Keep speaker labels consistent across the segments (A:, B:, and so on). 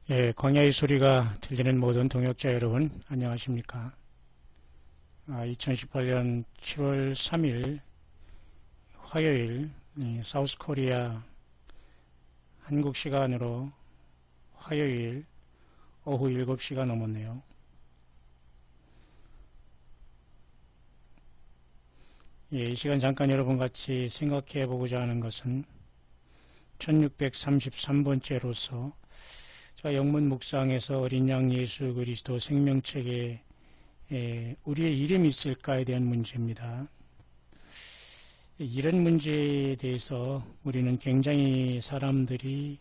A: 예, 광야의 소리가 들리는 모든 동역자 여러분, 안녕하십니까? 2018년 7월 3일 화요일 사우스 코리아 한국 시간으로 화요일 오후 7시가 넘었네요. 예, 이 시간 잠깐 여러분 같이 생각해 보고자 하는 것은 1633번째로서 영문 묵상에서 어린 양 예수 그리스도 생명책에 우리의 이름이 있을까에 대한 문제입니다. 이런 문제에 대해서 우리는 굉장히 사람들이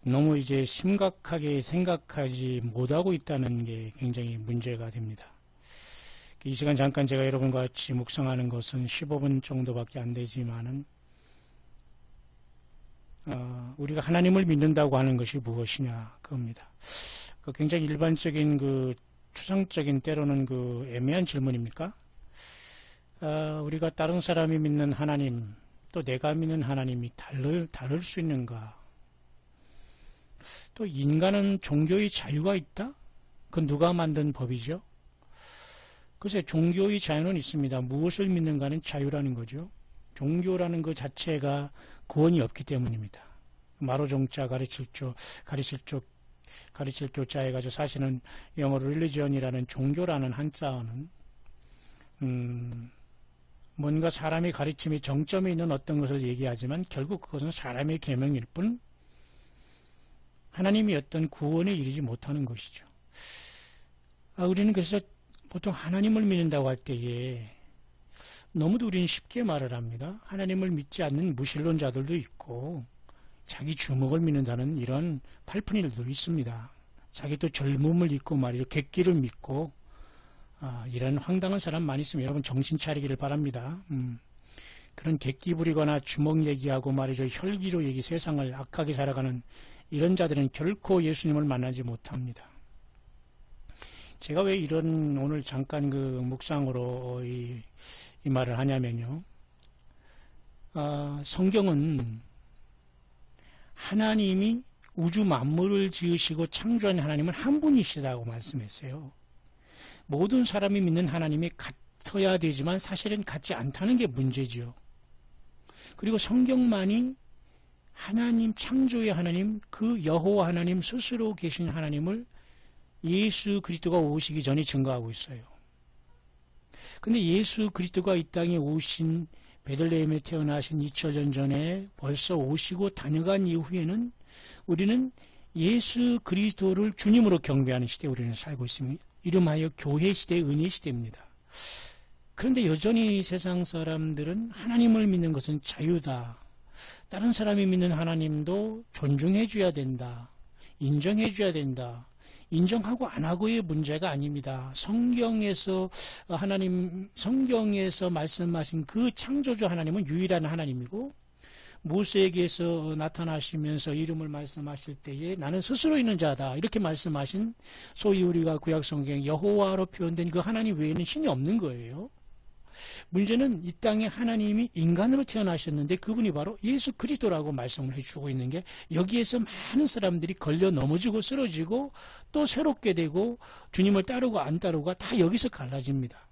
A: 너무 이제 심각하게 생각하지 못하고 있다는 게 굉장히 문제가 됩니다. 이 시간 잠깐 제가 여러분과 같이 묵상하는 것은 15분 정도밖에 안 되지만은 우리가 하나님을 믿는다고 하는 것이 무엇이냐 그겁니다. 굉장히 일반적인 추상적인 때로는 애매한 질문입니까? 우리가 다른 사람이 믿는 하나님 또 내가 믿는 하나님이 다를 수 있는가? 또 인간은 종교의 자유가 있다? 그건 누가 만든 법이죠? 글쎄 종교의 자유는 있습니다. 무엇을 믿는가는 자유라는 거죠. 종교라는 것 자체가 구원이 없기 때문입니다. 마로종자 가르칠 교자 해가지고 사실은 영어로 religion이라는 종교라는 한자어는 뭔가 사람의 가르침이 정점에 있는 어떤 것을 얘기하지만 결국 그것은 사람의 계명일 뿐 하나님이 어떤 구원에 이르지 못하는 것이죠. 우리는 그래서 보통 하나님을 믿는다고 할 때에 너무도 우리는 쉽게 말을 합니다. 하나님을 믿지 않는 무신론자들도 있고 자기 주먹을 믿는다는 이런 팔푼이들도 있습니다. 자기 또 젊음을 믿고 말이죠. 객기를 믿고 이런 황당한 사람 많이 있으면 여러분 정신 차리기를 바랍니다. 그런 객기 부리거나 주먹 얘기하고 말이죠. 혈기로 세상을 악하게 살아가는 이런 자들은 결코 예수님을 만나지 못합니다. 제가 왜 이런 오늘 잠깐 묵상으로 이 말을 하냐면요. 성경은 하나님이 우주 만물을 지으시고 창조한 하나님은 한 분이시다고 말씀했어요. 모든 사람이 믿는 하나님이 같아야 되지만 사실은 같지 않다는 게 문제지요. 그리고 성경만이 하나님, 창조의 하나님, 그 여호와 하나님 스스로 계신 하나님을 예수 그리스도가 오시기 전에 증거하고 있어요. 근데 예수 그리스도가 이 땅에 오신 베들레헴에 태어나신 2000년 전에 벌써 오시고 다녀간 이후에는 우리는 예수 그리스도를 주님으로 경배하는 시대에 우리는 살고 있습니다. 이름하여 교회 시대, 은혜 시대입니다. 그런데 여전히 세상 사람들은 하나님을 믿는 것은 자유다. 다른 사람이 믿는 하나님도 존중해 줘야 된다. 인정해 줘야 된다. 인정하고 안 하고의 문제가 아닙니다. 성경에서 말씀하신 그 창조주 하나님은 유일한 하나님이고 모세에게서 나타나시면서 이름을 말씀하실 때에 나는 스스로 있는 자다 이렇게 말씀하신 소위 우리가 구약 성경 여호와로 표현된 그 하나님 외에는 신이 없는 거예요. 문제는 이 땅에 하나님이 인간으로 태어나셨는데 그분이 바로 예수 그리스도라고 말씀을 해주고 있는 게 여기에서 많은 사람들이 걸려 넘어지고 쓰러지고 또 새롭게 되고 주님을 따르고 안 따르고가 다 여기서 갈라집니다.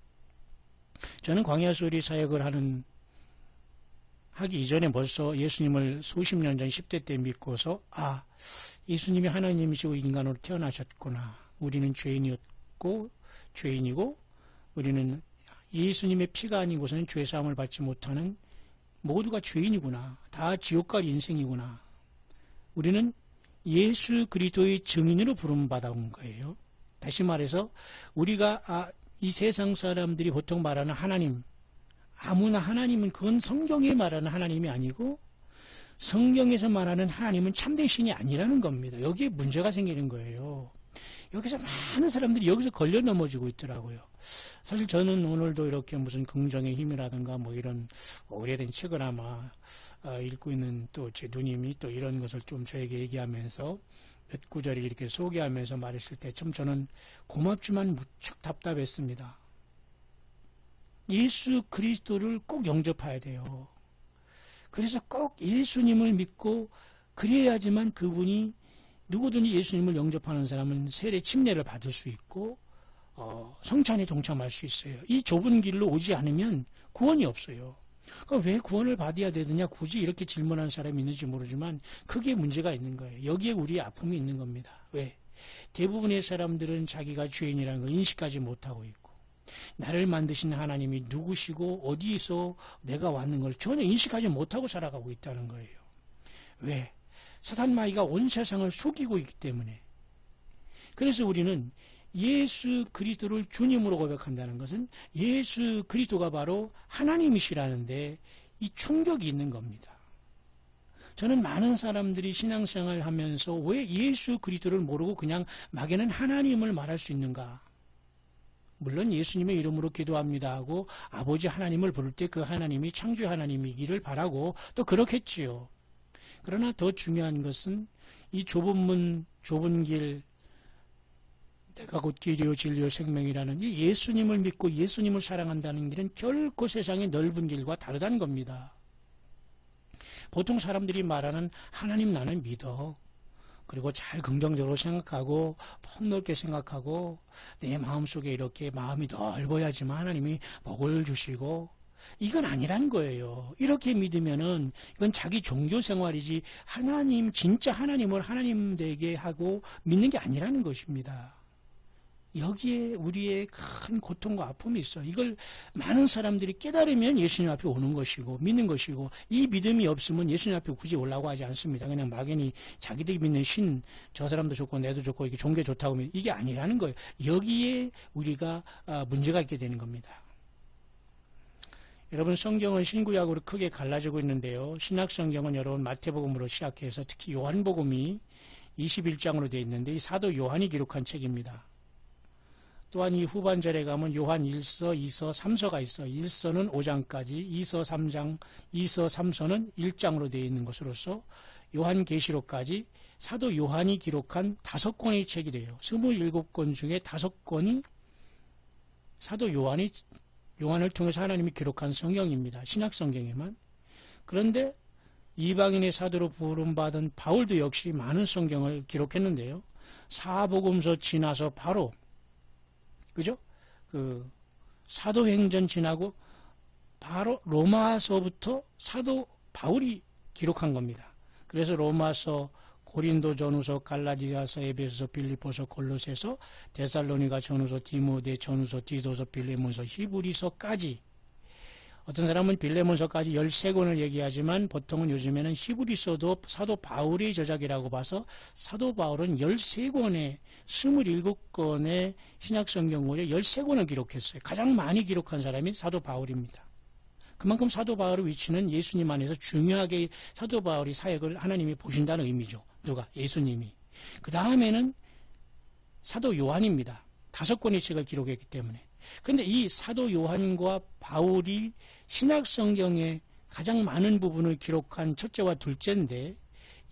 A: 저는 광야소리 사역을 하기 이전에 벌써 예수님을 수십 년 전 10대 때 믿고서 예수님이 하나님이시고 인간으로 태어나셨구나. 우리는 죄인이고 우리는 예수님의 피가 아닌 곳에는 죄사함을 받지 못하는 모두가 죄인이구나. 다 지옥 갈 인생이구나. 우리는 예수 그리스도의 증인으로 부름받아온 거예요. 다시 말해서 우리가 이 세상 사람들이 보통 말하는 하나님, 아무나 하나님은 그건 성경에 말하는 하나님이 아니고 성경에서 말하는 하나님은 참된 신이 아니라는 겁니다. 여기에 문제가 생기는 거예요. 여기서 많은 사람들이 여기서 걸려 넘어지고 있더라고요. 사실 저는 오늘도 이렇게 무슨 긍정의 힘이라든가 이런 오래된 책을 아마 읽고 있는 또 제 누님이 또 이런 것을 좀 저에게 얘기하면서 몇 구절을 이렇게 소개하면서 말했을 때 좀 저는 고맙지만 무척 답답했습니다. 예수 그리스도를 꼭 영접해야 돼요. 그래서 꼭 예수님을 믿고 그래야지만 그분이 누구든지 예수님을 영접하는 사람은 세례 침례를 받을 수 있고 성찬에 동참할 수 있어요. 이 좁은 길로 오지 않으면 구원이 없어요. 그럼 왜 구원을 받아야 되느냐 굳이 이렇게 질문하는 사람이 있는지 모르지만 크게 문제가 있는 거예요. 여기에 우리의 아픔이 있는 겁니다. 왜? 대부분의 사람들은 자기가 죄인이라는 걸 인식하지 못하고 있고 나를 만드신 하나님이 누구시고 어디서 내가 왔는 걸 전혀 인식하지 못하고 살아가고 있다는 거예요. 왜? 사탄 마귀가 온 세상을 속이고 있기 때문에. 그래서 우리는 예수 그리스도를 주님으로 고백한다는 것은 예수 그리스도가 바로 하나님이시라는데 이 충격이 있는 겁니다. 저는 많은 사람들이 신앙생활을 하면서 왜 예수 그리스도를 모르고 그냥 막연한 하나님을 말할 수 있는가? 물론 예수님의 이름으로 기도합니다 하고 아버지 하나님을 부를 때 그 하나님이 창조의 하나님이기를 바라고 또 그렇겠지요. 그러나 더 중요한 것은 이 좁은 문, 좁은 길, 내가 곧 길이요 진리요 생명이라는 이 예수님을 믿고 예수님을 사랑한다는 길은 결코 세상의 넓은 길과 다르다는 겁니다. 보통 사람들이 말하는 하나님 나는 믿어. 그리고 잘 긍정적으로 생각하고 폭넓게 생각하고 내 마음속에 이렇게 마음이 넓어야지만 하나님이 복을 주시고 이건 아니란 거예요. 이렇게 믿으면은 이건 자기 종교 생활이지 하나님 진짜 하나님을 하나님 되게 하고 믿는 게 아니라는 것입니다. 여기에 우리의 큰 고통과 아픔이 있어. 이걸 많은 사람들이 깨달으면 예수님 앞에 오는 것이고 믿는 것이고 이 믿음이 없으면 예수님 앞에 굳이 올라고 하지 않습니다. 그냥 막연히 자기들이 믿는 신, 저 사람도 좋고 내도 좋고 이게 종교 좋다고 하면 이게 아니라는 거예요. 여기에 우리가 문제가 있게 되는 겁니다. 여러분 성경은 신구약으로 크게 갈라지고 있는데요. 신약성경은 여러분 마태복음으로 시작해서 특히 요한복음이 21장으로 되어 있는데 이 사도 요한이 기록한 책입니다. 또한 이 후반절에 가면 요한 1서, 2서, 3서가 있어. 1서는 5장까지, 2서 3장, 2서 3서는 1장으로 되어 있는 것으로서 요한계시록까지 사도 요한이 기록한 5권의 책이 돼요. 27권 중에 5권이 사도 요한을 통해서 하나님이 기록한 성경입니다. 신약성경에만. 그런데 이방인의 사도로 부름받은 바울도 역시 많은 성경을 기록했는데요. 사복음서 지나서 바로 그죠? 사도행전 지나고 바로 로마서부터 사도 바울이 기록한 겁니다. 그래서 로마서, 고린도 전후서, 갈라디아서, 에베소서, 빌립보서, 골로새서, 데살로니가 전후서, 디모데 전후서, 디도서, 빌레몬서, 히브리서까지 어떤 사람은 빌레몬서까지 13권을 얘기하지만 보통은 요즘에는 히브리서도 사도 바울의 저작이라고 봐서 사도 바울은 13권의 27권의 신약성경으로 13권을 기록했어요. 가장 많이 기록한 사람이 사도 바울입니다. 그만큼 사도 바울의 위치는 예수님 안에서 중요하게 사도 바울의 사역을 하나님이 보신다는 의미죠. 누가? 예수님이. 그 다음에는 사도 요한입니다. 5권의 책을 기록했기 때문에. 그런데 이 사도 요한과 바울이 신약성경의 가장 많은 부분을 기록한 첫째와 둘째인데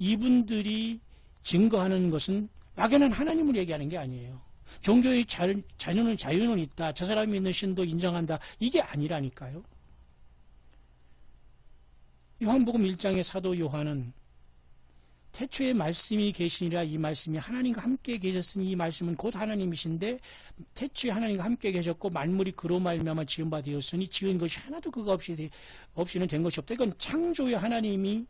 A: 이분들이 증거하는 것은 막연한 하나님을 얘기하는 게 아니에요. 종교의 자유는 있다. 저 사람이 있는 신도 인정한다. 이게 아니라니까요. 요한복음 1장의 사도 요한은 태초에 말씀이 계시니라 이 말씀이 하나님과 함께 계셨으니 이 말씀은 곧 하나님이신데 태초에 하나님과 함께 계셨고 만물이 그로 말미암아 지은 바 되었으니 지은 것이 하나도 그가 없이는 된 것이 없다. 이건 창조의 하나님이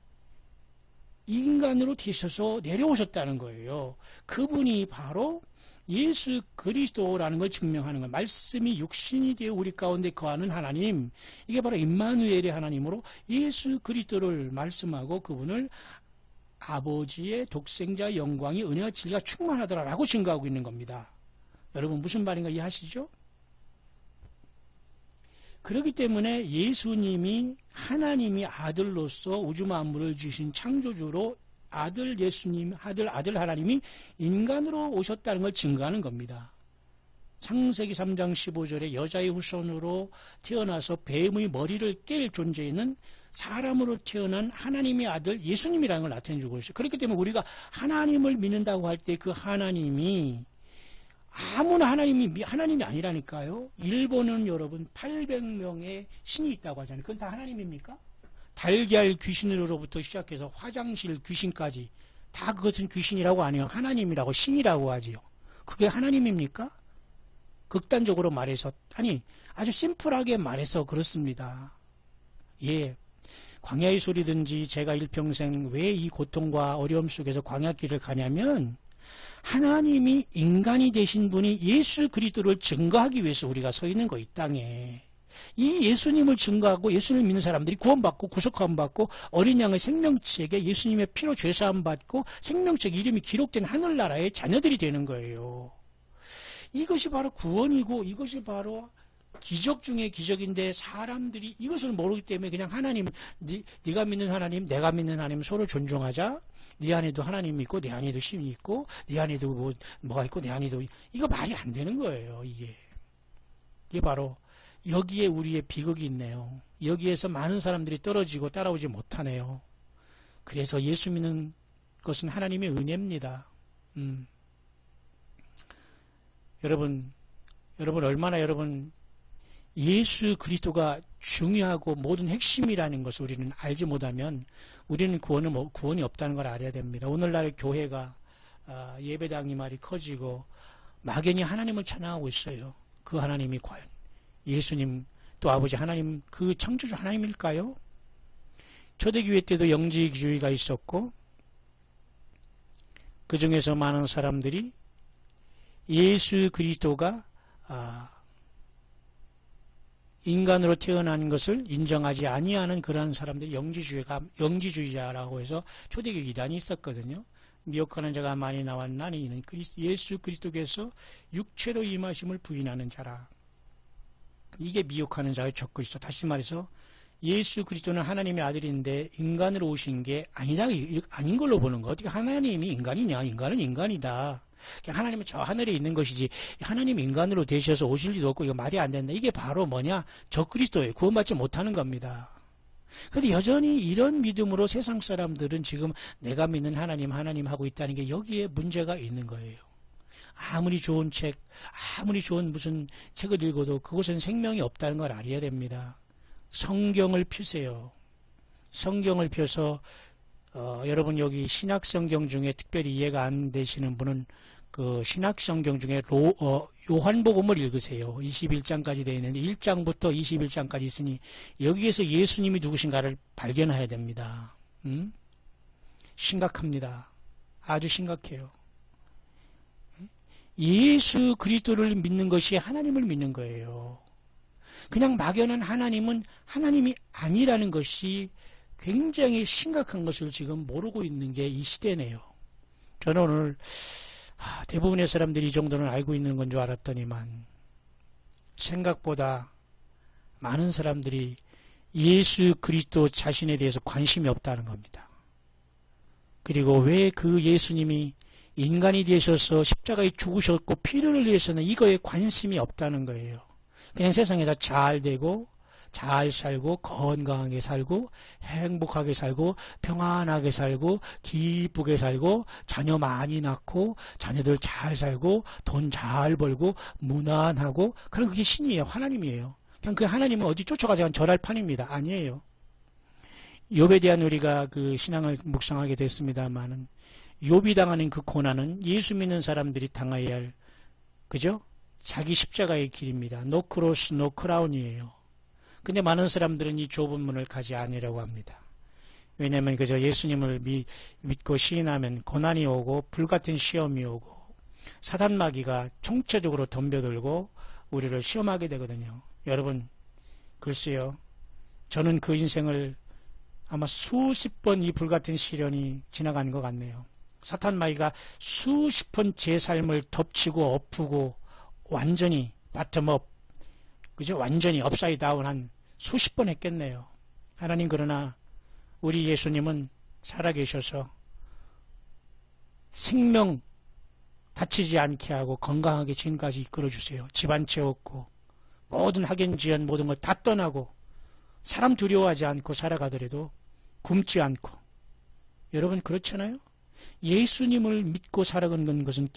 A: 인간으로 되셔서 내려오셨다는 거예요. 그분이 바로 예수 그리스도라는 걸 증명하는 거예요. 말씀이 육신이 되어 우리 가운데 거하는 하나님, 이게 바로 임마누엘의 하나님으로 예수 그리스도를 말씀하고 그분을 아버지의 독생자 영광이 은혜와 진리가 충만하더라라고 증거하고 있는 겁니다. 여러분 무슨 말인가 이해하시죠? 그렇기 때문에 예수님이 하나님이 아들로서 우주 만물을 지으신 창조주로 아들 예수님, 아들 하나님이 인간으로 오셨다는 걸 증거하는 겁니다. 창세기 3장 15절에 여자의 후손으로 태어나서 뱀의 머리를 깰 존재에는 사람으로 태어난 하나님의 아들 예수님이라는 걸 나타내주고 있어요. 그렇기 때문에 우리가 하나님을 믿는다고 할 때 그 하나님이 아무나 하나님이 아니라니까요. 일본은 여러분 800명의 신이 있다고 하잖아요. 그건 다 하나님입니까? 달걀 귀신으로부터 시작해서 화장실 귀신까지 다 그것은 귀신이라고 안 해요. 하나님이라고, 신이라고 하지요. 그게 하나님입니까? 극단적으로 말해서, 아니, 아주 심플하게 말해서 그렇습니다. 예. 광야의 소리든지 제가 일평생 왜 이 고통과 어려움 속에서 광야길을 가냐면, 하나님이 인간이 되신 분이 예수 그리스도를 증거하기 위해서 우리가 서 있는 거, 이 땅에. 이 예수님을 증거하고 예수님을 믿는 사람들이 구원받고 구속함 받고 어린 양의 생명책에 예수님의 피로 죄사함 받고 생명책 이름이 기록된 하늘나라의 자녀들이 되는 거예요. 이것이 바로 구원이고 이것이 바로 기적 중에 기적인데 사람들이 이것을 모르기 때문에 그냥 하나님, 네가 믿는 하나님, 내가 믿는 하나님 서로 존중하자. 네 안에도 하나님이 있고 내 안에도 신이 있고 네 안에도 뭐가 있고 내 안에도, 이거 말이 안 되는 거예요. 이게 바로 여기에 우리의 비극이 있네요. 여기에서 많은 사람들이 떨어지고 따라오지 못하네요. 그래서 예수 믿는 것은 하나님의 은혜입니다. 여러분 얼마나 여러분 예수 그리스도가 중요하고 모든 핵심이라는 것을 우리는 알지 못하면 우리는 구원이 없다는 걸 알아야 됩니다. 오늘날 교회가 예배당이 말이 커지고 막연히 하나님을 찬양하고 있어요. 그 하나님이 과연 예수님 또 아버지 하나님, 그 창조주 하나님일까요? 초대교회 때도 영지주의가 있었고 그 중에서 많은 사람들이 예수 그리스도가 인간으로 태어난 것을 인정하지 아니하는 그러한 사람들이 영지주의자라고 해서 초대교회 이단이 있었거든요. 미혹하는 자가 많이 나왔나니 이는 예수 그리스도께서 육체로 임하심을 부인하는 자라. 이게 미혹하는 자의 적그리스도. 다시 말해서 예수 그리스도는 하나님의 아들인데 인간으로 오신 게 아닌 걸로 보는 거. 어떻게 하나님이 인간이냐? 인간은 인간이다. 하나님은 저 하늘에 있는 것이지 하나님이 인간으로 되셔서 오실 리도 없고 이거 말이 안 된다. 이게 바로 뭐냐? 적그리스도예요. 구원받지 못하는 겁니다. 그런데 여전히 이런 믿음으로 세상 사람들은 지금 내가 믿는 하나님 하고 있다는 게 여기에 문제가 있는 거예요. 아무리 좋은 책, 아무리 좋은 무슨 책을 읽어도 그곳엔 생명이 없다는 걸 알아야 됩니다. 성경을 펴세요. 성경을 펴서 여러분 여기 신약성경 중에 특별히 이해가 안 되시는 분은 그 신약성경 중에 요한복음을 읽으세요. 21장까지 되어 있는데 1장부터 21장까지 있으니 여기에서 예수님이 누구신가를 발견해야 됩니다. 심각합니다. 아주 심각해요. 예수 그리스도를 믿는 것이 하나님을 믿는 거예요. 그냥 막연한 하나님은 하나님이 아니라는 것이 굉장히 심각한 것을 지금 모르고 있는 게 이 시대네요. 저는 오늘 대부분의 사람들이 이 정도는 알고 있는 건 줄 알았더니만 생각보다 많은 사람들이 예수 그리스도 자신에 대해서 관심이 없다는 겁니다. 그리고 왜 그 예수님이 인간이 되셔서 십자가에 죽으셨고 피를 흘리셔서는 이거에 관심이 없다는 거예요. 그냥 세상에서 잘 되고 잘 살고 건강하게 살고 행복하게 살고 평안하게 살고 기쁘게 살고 자녀 많이 낳고 자녀들 잘 살고 돈 잘 벌고 무난하고 그런 그게 신이에요. 하나님이에요. 그냥 그 하나님은 어디 쫓아가서 절할 판입니다. 아니에요. 욥에 대한 우리가 그 신앙을 묵상하게 됐습니다만은 욥이 당하는 그 고난은 예수 믿는 사람들이 당해야 할, 그죠? 자기 십자가의 길입니다. 노 크로스, 노 크라운이에요. 근데 많은 사람들은 이 좁은 문을 가지 않으려고 합니다. 왜냐하면 그저 예수님을 믿고 시인하면 고난이 오고 불같은 시험이 오고 사단마귀가 총체적으로 덤벼들고 우리를 시험하게 되거든요. 여러분, 글쎄요. 저는 그 인생을 아마 수십 번 이 불같은 시련이 지나간 것 같네요. 사탄마귀가 수십 번 제 삶을 덮치고 엎고 완전히 바텀업, 그죠? 완전히 업사이드 다운 한 수십 번 했겠네요. 하나님, 그러나 우리 예수님은 살아계셔서 생명 다치지 않게 하고 건강하게 지금까지 이끌어주세요. 집안 채웠고 모든 학연지연 모든 걸 다 떠나고 사람 두려워하지 않고 살아가더라도 굶지 않고. 여러분 그렇잖아요? 예수님을 믿고 살아가는 것은